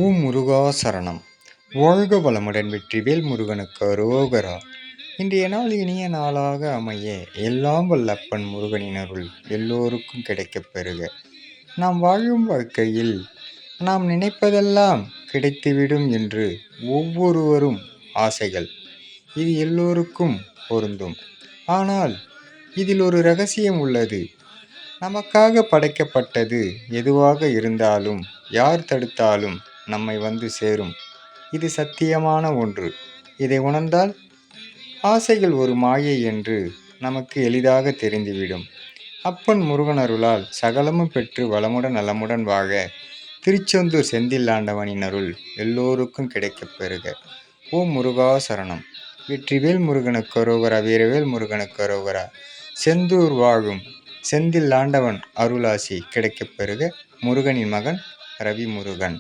ஓம் முருகா சரணம். வாழ்க வளமுடன். வெற்றிவேல் முருகனுக்கு அரோகரா. இன்றைய நாள் இனிய நாளாக அமைய எல்லாம் வல்ல அப்பன் முருகனின் அருள் எல்லோருக்கும் கிடைக்கப் பெறுக. நாம் வாழும் வாழ்க்கையில் நாம் நினைப்பதெல்லாம் கிடைத்துவிடும் என்று ஒவ்வொருவரும் ஆசைகள், இது எல்லோருக்கும் பொருந்தும். ஆனால் இதில் ஒரு ரகசியம் உள்ளது. நமக்காக படைக்கப்பட்டது எதுவாக இருந்தாலும் யார் தடுத்தாலும் நம்மை வந்து சேரும். இது சத்தியமான ஒன்று. இதை உணர்ந்தால் ஆசைகள் ஒரு மாயை என்று நமக்கு எளிதாக தெரிந்துவிடும். அப்பன் முருகன் அருளால் சகலமும் பெற்று வளமுடன் நலமுடன் வாழ திருச்செந்தூர் செந்தில் ஆண்டவனின் அருள் எல்லோருக்கும் கிடைக்கப் பெறுக. ஓம் முருகா சரணம். வெற்றிவேல் முருகனுக்கு அரோகரா. வீரவேல் முருகனுக்கு அரோகரா. செந்தூர் வாழும் செந்தில் ஆண்டவன் அருளாசி கிடைக்கப் பெறுக. முருகனின் மகன் ரவி முருகன்.